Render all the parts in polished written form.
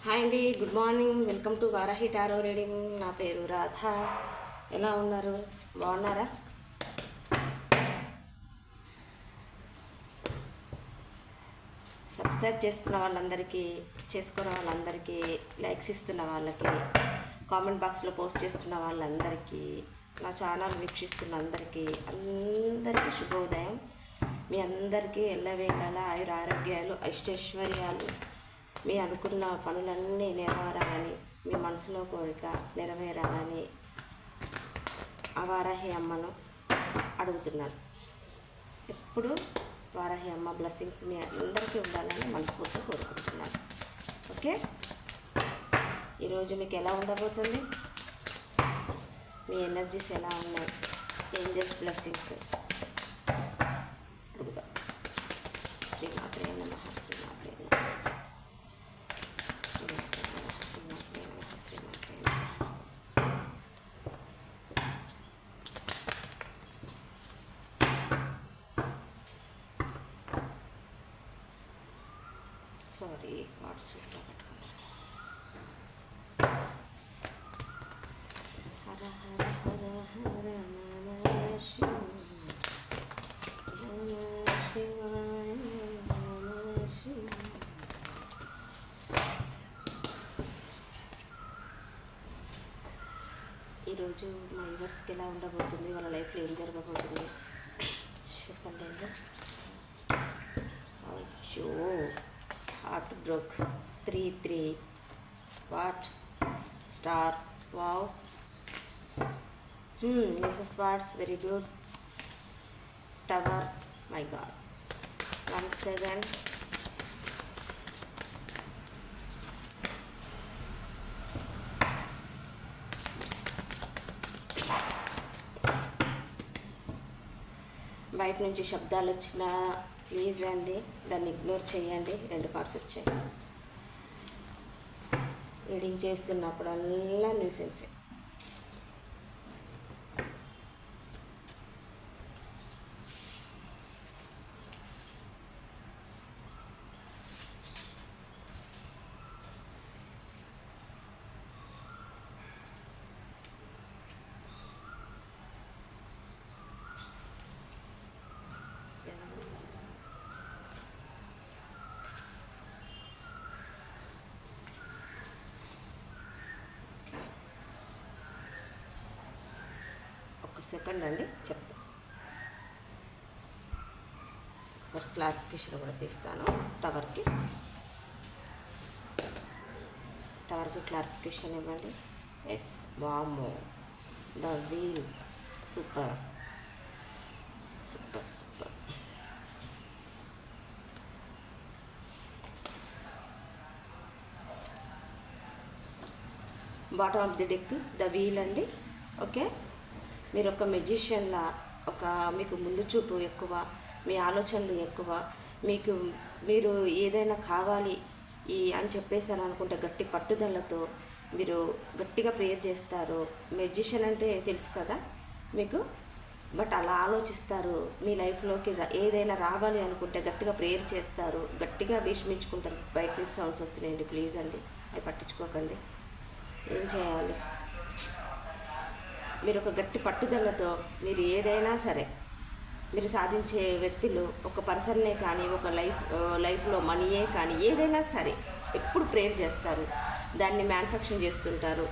Hi అండి, good morning. Welcome to Varahi tarot reading. నా పేరు రాధ. ఎలా ఉన్నారు? బాగున్నారా? సబ్స్క్రైబ్ చేసుకున్న వాళ్ళందరికీ, లైక్స్ ఇస్తున్న వాళ్ళకి, కామెంట్ బాక్స్లో పోస్ట్ చేస్తున్న వాళ్ళందరికీ, నా ఛానల్ వీక్షిస్తున్న అందరికీ శుభోదయం. మీ అందరికీ ఎల్లవేళలా ఆయురారోగ్యాలు, అష్టైశ్వర్యాలు, మీ అనుకున్న పనులన్నీ నెరవేరాలని, మీ మనసులో కోరిక నెరవేరాలని ఆ వారాహి అమ్మను అడుగుతున్నాను. ఎప్పుడు వారాహి అమ్మ బ్లెస్సింగ్స్ మీ అందరికీ ఉండాలని మనస్ఫూర్తిగా కోరుకుంటున్నాను. ఓకే, ఈరోజు మీకు ఎలా ఉండబోతుంది? మీ ఎనర్జీస్ ఎలా ఉన్నాయి? Angels blessings. శ్రీమాత్రే నమః. శ్రీమాత్రే నమః. సారీ, కార్డ్స్ ఇట్లా పెట్టుకున్నాను. హర హర హర హర నమ శివాయ, నమ శివాయ, నమ శివాయ. ఈరోజు మా యూవర్స్కి ఎలా ఉండబోతుంది? వాళ్ళ లైఫ్లో ఏం జరగబోతుంది చెప్పండి. అయ్యో, heart broke. 3 what star. Wow. Mrs what's very good. Tower, my God. 1 7. బయట నుంచి శబ్దాలు వచ్చినా ప్లీజ్ అండి దాన్ని ఇగ్నోర్ చేయండి. 2 కార్డ్స్ వచ్చాయి. రీడింగ్ చేస్తున్నప్పుడల్లా న్యూసెన్సే. సెకండ్ అండి, చెప్తా. ఒకసారి క్లారిఫికేషన్ కూడా తీస్తాను. టవర్కి క్లారిఫికేషన్ ఇవ్వండి. ఎస్, వామో, the wheel. Super. Bottom of the deck the wheel అండి. ఓకే, మీరు ఒక మెజిషియన్లా, మీకు ముందు చూపు ఎక్కువ, మీ ఆలోచనలు ఎక్కువ, మీరు ఏదైనా కావాలి అని చెప్పేసాను అనుకుంటే గట్టి పట్టుదలతో మీరు గట్టిగా ప్రేయర్ చేస్తారు. మెజిషియన్ అంటే తెలుసు కదా మీకు, బట్ అలా ఆలోచిస్తారు. మీ లైఫ్లోకి ఏదైనా రావాలి అనుకుంటే గట్టిగా ప్రేయర్ చేస్తారు, గట్టిగా భీష్మించుకుంటారు. బయట నుంచి సౌండ్స్ వస్తున్నాయండి, ప్లీజ్ అండి, అవి పట్టించుకోకండి. ఏం చేయాలి? మీరు ఒక గట్టి పట్టుదలతో మీరు ఏదైనా సరే మీరు సాధించే వ్యక్తులు, ఒక పర్సన్నే కానీ, ఒక లైఫ్లో మనీయే కానీ, ఏదైనా సరే ఎప్పుడు ప్రేయర్ చేస్తారు, దాన్ని మ్యానుఫ్యాక్చర్ చేస్తుంటారు,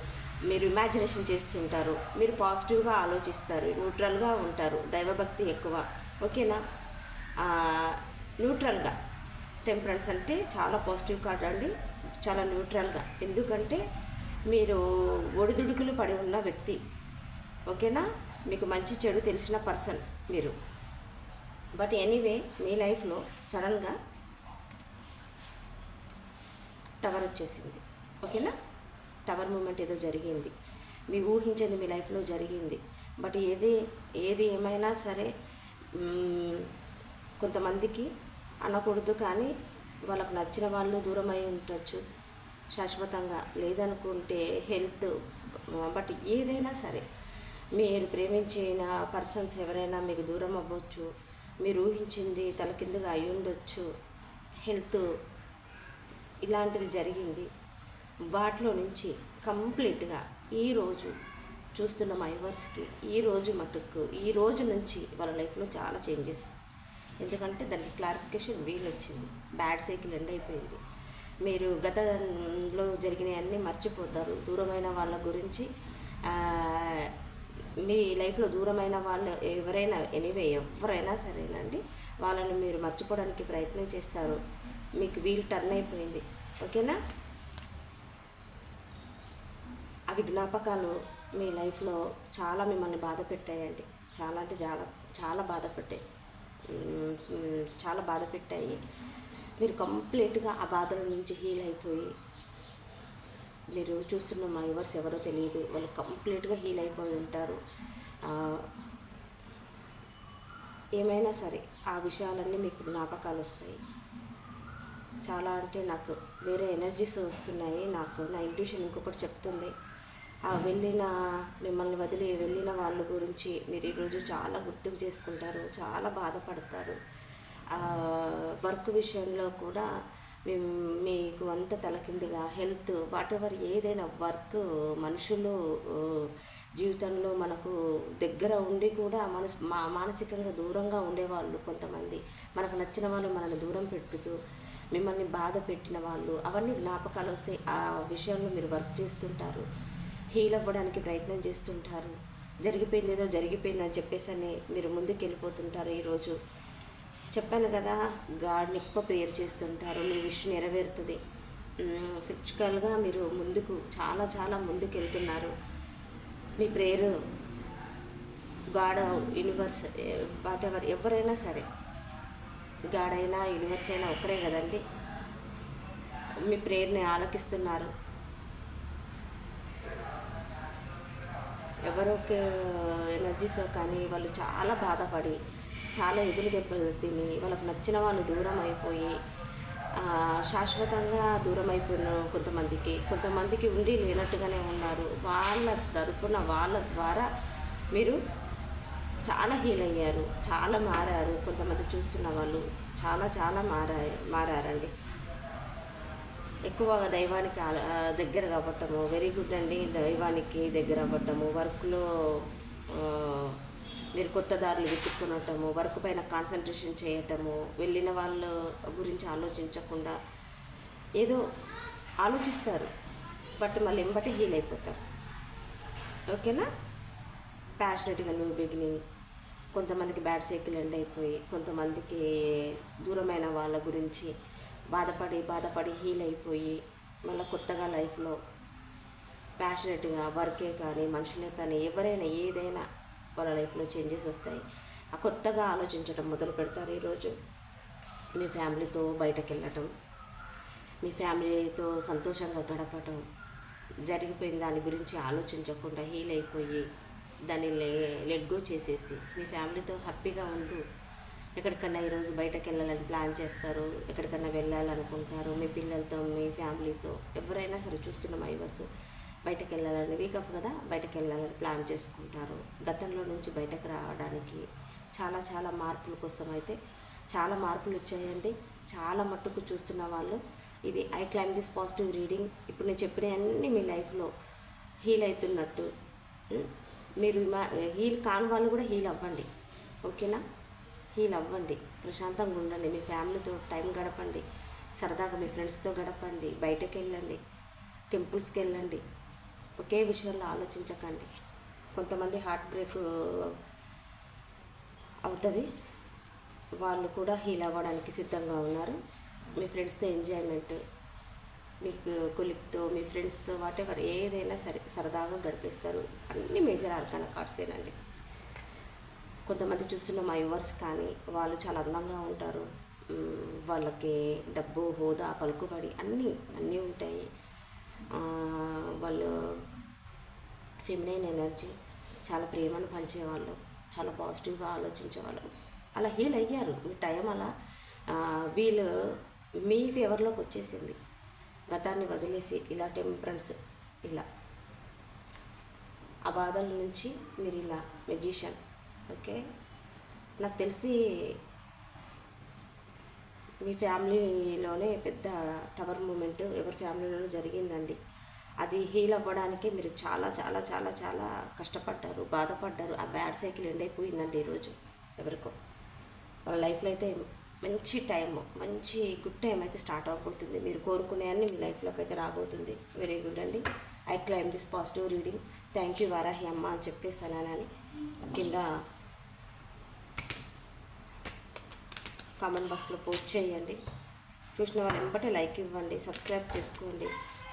మీరు ఇమాజినేషన్ చేస్తుంటారు, మీరు పాజిటివ్గా ఆలోచిస్తారు, న్యూట్రల్గా ఉంటారు, దైవభక్తి ఎక్కువ. ఓకేనా? న్యూట్రల్గా. టెంపరెన్స్ అంటే చాలా పాజిటివ్ కార్డ్ అండి, చాలా న్యూట్రల్గా. ఎందుకంటే మీరు ఒడిదుడుకులు పడి ఉన్న వ్యక్తి. ఓకేనా? మీకు మంచి చెడు తెలిసిన పర్సన్ మీరు. బట్ ఎనీవే, మీ లైఫ్లో సడన్గా టవర్ వచ్చేసింది. ఓకేనా? టవర్ మూమెంట్ ఏదో జరిగింది, మీ ఊహించింది మీ లైఫ్లో జరిగింది. బట్ ఏది ఏమైనా సరే కొంతమందికి అనకూడదు, కానీ వాళ్ళకు నచ్చిన వాళ్ళు దూరమై ఉండొచ్చు శాశ్వతంగా, లేదనుకుంటే హెల్త్. బట్ ఏదైనా సరే మీరు ప్రేమించిన పర్సన్స్ ఎవరైనా మీకు దూరం అవ్వచ్చు, మీరు ఊహించింది తలకిందుగా అయి ఉండొచ్చు, హెల్త్ ఇలాంటిది జరిగింది. వాటిలో నుంచి కంప్లీట్గా ఈరోజు చూస్తున్న మా వ్యూవర్స్కి ఈ రోజు మటుకు ఈ రోజు నుంచి వాళ్ళ లైఫ్లో చాలా చేంజెస్. ఎందుకంటే దానికి క్లారిఫికేషన్ వీలు వచ్చింది. బ్యాడ్ సైకిల్ ఎండ్ అయిపోయింది. మీరు గతంలో జరిగినవన్నీ మర్చిపోతారు. దూరమైన వాళ్ళ గురించి మీ లైఫ్లో దూరమైన వాళ్ళు ఎవరైనా ఎనీవే ఎవరైనా సరేనండి, వాళ్ళని మీరు మర్చిపోవడానికి ప్రయత్నం చేస్తారు. మీకు వీలు టర్న్ అయిపోయింది. ఓకేనా? అవి జ్ఞాపకాలు మీ లైఫ్లో చాలా మిమ్మల్ని బాధ పెట్టాయండి. చాలా అంటే చాలా చాలా చాలా బాధ పెట్టాయి. మీరు కంప్లీట్గా ఆ బాధల నుంచి హీల్ అయిపోయి, మీరు చూస్తున్న మా వ్యూవర్స్ ఎవరో తెలియదు, వాళ్ళు కంప్లీట్గా హీల్ అయిపోయి ఉంటారు. ఏమైనా సరే ఆ విషయాలన్నీ మీకు జ్ఞాపకాలు వస్తాయి. చాలా అంటే నాకు వేరే ఎనర్జీస్ వస్తున్నాయి. నాకు నా ఇంట్యూషన్ ఇంకొకటి చెప్తుంది. మిమ్మల్ని వదిలి వెళ్ళిన వాళ్ళ గురించి మీరు ఈరోజు చాలా గుర్తుకు చేసుకుంటారు, చాలా బాధపడతారు. వర్క్ విషయంలో కూడా మీకు అంత తలకిందుగా హెల్త్ వాటెవర్ ఏదైనా వర్క్, మనుషులు జీవితంలో మనకు దగ్గర ఉండి కూడా మానసికంగా దూరంగా ఉండేవాళ్ళు కొంతమంది, మనకు నచ్చిన వాళ్ళు మనల్ని దూరం పెట్టుతూ మిమ్మల్ని బాధ పెట్టిన వాళ్ళు, అవన్నీ జ్ఞాపకాలు వస్తాయి. ఆ విషయంలో మీరు వర్క్ చేస్తుంటారు, హీల్ అవ్వడానికి ప్రయత్నం చేస్తుంటారు. జరిగిపోయిందేదో జరిగిపోయిందని చెప్పేసి మీరు ముందుకు వెళ్ళిపోతుంటారు. ఈరోజు చెప్పాను కదా, గాడ్ని ఎక్కువ ప్రేయర్ చేస్తుంటారు. మీ విష్ నెరవేరుతుంది. ఫిజికల్గా మీరు ముందుకు చాలా చాలా ముందుకు వెళ్తున్నారు. మీ ప్రేయర్ గాడ్, యూనివర్స్, వాటెవర్ ఎవరైనా సరే, గాడ్ అయినా యూనివర్స్ అయినా ఒకరే కదండి. మీ ప్రేయర్ని ఆలకిస్తున్నారు. ఎవరో ఎనర్జీస్ కానీ వాళ్ళు చాలా బాధపడి, చాలా ఎదురు దెబ్బలు తిని, వాళ్ళకు నచ్చిన వాళ్ళు దూరం అయిపోయి, శాశ్వతంగా దూరం అయిపోయిన కొంతమందికి ఉండి లేనట్టుగానే ఉన్నారు. వాళ్ళ తరపున వాళ్ళ ద్వారా మీరు చాలా హీల్ అయ్యారు, చాలా మారారు. కొంతమంది చూస్తున్న వాళ్ళు చాలా చాలా మారారండి. ఎక్కువగా దైవానికి దగ్గర అవ్వటము, వెరీ గుడ్ అండి. దైవానికి దగ్గర అవ్వటము, వర్క్లో మీరు కొత్త దారులు వెతుక్కునటము, వర్క్ పైన కాన్సన్ట్రేషన్ చేయటము, వెళ్ళిన వాళ్ళ గురించి ఆలోచించకుండా ఏదో ఆలోచిస్తారు, బట్ మళ్ళీ ఎంబటే హీల్ అయిపోతారు. ఓకేనా? ప్యాషనెట్గా న్యూ బిగినింగ్. కొంతమందికి బ్యాడ్ సైకిల్ ఎండ్ అయిపోయి, కొంతమందికి దూరమైన వాళ్ళ గురించి బాధపడి హీల్ అయిపోయి, మళ్ళీ కొత్తగా లైఫ్లో ప్యాషనెట్గా వర్కే కానీ మనుషులే కానీ ఎవరైనా ఏదైనా వాళ్ళ లైఫ్లో చేంజెస్ వస్తాయి. ఆ కొత్తగా ఆలోచించడం మొదలు పెడతారు. ఈరోజు మీ ఫ్యామిలీతో బయటకు వెళ్ళటం, మీ ఫ్యామిలీతో సంతోషంగా గడపటం, జరిగిపోయిన దాని గురించి ఆలోచించకుండా హీల్ అయిపోయి దాన్ని లెట్ గో చేసేసి మీ ఫ్యామిలీతో హ్యాపీగా ఉంటూ ఎక్కడికన్నా ఈరోజు బయటకు వెళ్ళాలని ప్లాన్ చేస్తారు, ఎక్కడికన్నా వెళ్ళాలనుకుంటారు. మీ పిల్లలతో, మీ ఫ్యామిలీతో ఎవరైనా సరే చూస్తున్న మా వ్యూవర్స్ బయటకు వెళ్ళాలని, వీక్ ఆఫ్ కదా, బయటకు వెళ్ళాలని ప్లాన్ చేసుకుంటారు. గతంలో నుంచి బయటకు రావడానికి చాలా చాలా మార్పుల కోసం అయితే చాలా మార్పులు వచ్చాయండి. చాలా మట్టుకు చూస్తున్న వాళ్ళు ఇది I claim this positive reading. ఇప్పుడు నేను చెప్పినవన్నీ మీ లైఫ్లో హీల్ అవుతున్నట్టు, మీరు హీల్ కాని వాళ్ళు కూడా హీల్ అవ్వండి. ఓకేనా? హీల్ అవ్వండి, ప్రశాంతంగా ఉండండి, మీ ఫ్యామిలీతో టైం గడపండి, సరదాగా మీ ఫ్రెండ్స్తో గడపండి, బయటకు వెళ్ళండి, టెంపుల్స్కి వెళ్ళండి. ఒకే విషయంలో ఆలోచించకండి. కొంతమంది హార్ట్ బ్రేక్ అవుతుంది, వాళ్ళు కూడా హీల్ అవ్వడానికి సిద్ధంగా ఉన్నారు. మీ ఫ్రెండ్స్తో ఎంజాయ్మెంట్, మీకు కొలిక్తో, మీ ఫ్రెండ్స్తో వాటెవర్ ఏదైనా సరే సరదాగా గడిపేస్తారు. అన్ని మేజర్ ఆర్కానా కార్డ్సేనండి. కొంతమంది చూస్తున్న మా వ్యూవర్స్ కానీ వాళ్ళు చాలా అందంగా ఉంటారు. వాళ్ళకి డబ్బు, హోదా, పలుకుబడి అన్నీ ఉంటాయి. వాళ్ళు ఫెమినైన్ ఎనర్జీ, చాలా ప్రేమను పంచేవాళ్ళు, చాలా పాజిటివ్గా ఆలోచించేవాళ్ళు. అలా హీల్ అయ్యారు. మీ టైం అలా వీళ్ళు మీ ఫేవర్లోకి వచ్చేసింది. గతాన్ని వదిలేసి ఇలా టెంపరెన్స్, ఇలా ఆ బాధల నుంచి మీరు ఇలా మెజిషియన్. ఓకే, నాకు తెలిసి మీ ఫ్యామిలీలోనే పెద్ద టవర్ మూమెంట్ ఎవరి ఫ్యామిలీలోనూ జరిగిందండి. అది హీల్ అవ్వడానికి మీరు చాలా చాలా చాలా చాలా కష్టపడ్డారు, బాధపడ్డారు. ఆ బ్యాడ్ సైకిల్ ఎండ్ అయిపోయిందండి ఈరోజు ఎవరికో. వాళ్ళ లైఫ్లో అయితే మంచి టైం, మంచి గుడ్ టైం అయితే స్టార్ట్ అవబోతుంది. మీరు కోరుకునే అన్ని మీ లైఫ్లోకి అయితే రాబోతుంది. వెరీ గుడ్ అండి. I claim this positive reading. Thank you Varahi అమ్మ అని చెప్పేసానని కింద కామెంట్ బాక్స్లో పోస్ట్ చేయండి. చూసిన వాళ్ళు వెంబటే లైక్ ఇవ్వండి, సబ్స్క్రైబ్ చేసుకోండి.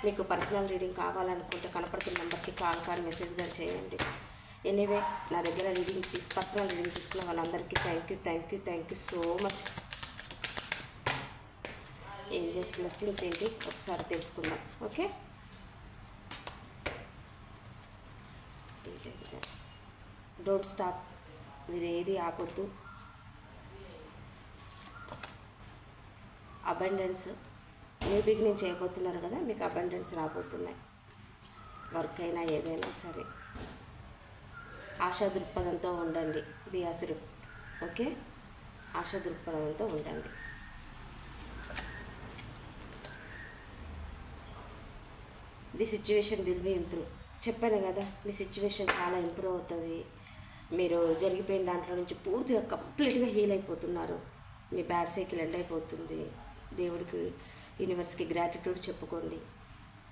మీకు పర్సనల్ రీడింగ్ కావాలనుకుంటే కనపడుతున్న నెంబర్కి కాల్ కానీ మెసేజ్ కానీ చేయండి. ఎనీవే నా దగ్గర పర్సనల్ రీడింగ్ తీసుకున్న వాళ్ళందరికీ thank you so much. Angels blessings ఏంటి ఒకసారి తెలుసుకుందాం. Okay, don't stop. మీరు ఏది ఆపొద్దు. అబండెన్స్, న్యూ బిగినింగ్ చేయబోతున్నారు కదా, మీకు అబండెన్స్ రాబోతున్నాయి. వర్క్ అయినా ఏదైనా సరే ఆశా దృక్పథంతో ఉండండి. బి అసలు ఓకే, ఆశా దృక్పథంతో ఉండండి. The situation will be improve. చెప్పాను కదా, మీ సిచ్యువేషన్ చాలా ఇంప్రూవ్ అవుతుంది. మీరు జరిగిపోయిన దాంట్లో నుంచి పూర్తిగా కంప్లీట్గా హీల్ అయిపోతున్నారు. మీ బ్యాడ్ సైకిల్ ఎండ్ అయిపోతుంది. దేవుడికి, యూనివర్స్కి గ్రాటిట్యూడ్ చెప్పుకోండి.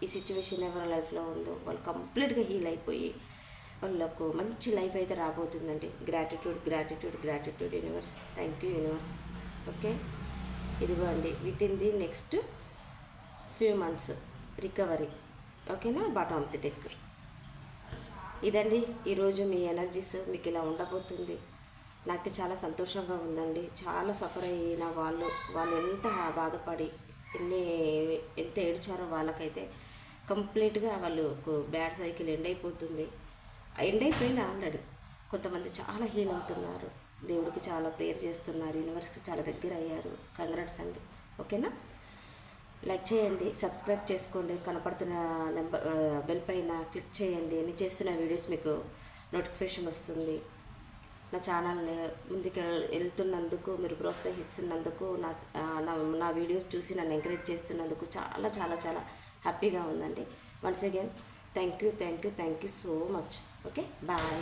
ఈ సిచ్యువేషన్ ఎవరి లైఫ్లో ఉందో వాళ్ళు కంప్లీట్గా హీల్ అయిపోయి వాళ్ళకు మంచి లైఫ్ అయితే రాబోతుందండి. Gratitude universe. Thank you universe. Okay, ఇదిగో అండి, with in the next few months recovery. ఓకేనా, బాటమ్ ఆఫ్ ది డెక్. ఇదండి ఈరోజు మీ ఎనర్జీస్ మీకు ఇలా ఉండబోతుంది. నాకు చాలా సంతోషంగా ఉందండి. చాలా సఫర్ అయిన వాళ్ళు ఎంత బాధపడి ఎంత ఏడ్చారో వాళ్ళకైతే కంప్లీట్గా వాళ్ళకు బ్యాడ్ సైకిల్ ఎండ్ అయిపోతుంది. ఎండ్ అయిపోయింది ఆల్రెడీ. కొంతమంది చాలా హీల్ అవుతున్నారు. దేవుడికి చాలా ప్రేయర్ చేస్తున్నారు. యూనివర్స్కి చాలా దగ్గర అయ్యారు. కంగ్రాట్స్ అండి. ఓకేనా, లైక్ చేయండి, సబ్స్క్రైబ్ చేసుకోండి. కనపడుతున్న బెల్ పైన క్లిక్ చేయండి. నేను చేస్తున్న వీడియోస్ మీకు నోటిఫికేషన్ వస్తుంది. నా ఛానల్ని ముందుకు వెళ్తున్నందుకు, మీరు ప్రోత్సహిస్తున్నందుకు, నా వీడియోస్ చూసి నన్ను ఎంకరేజ్ చేస్తున్నందుకు చాలా చాలా చాలా హ్యాపీగా ఉందండి. Once again thank you so much. Okay, bye.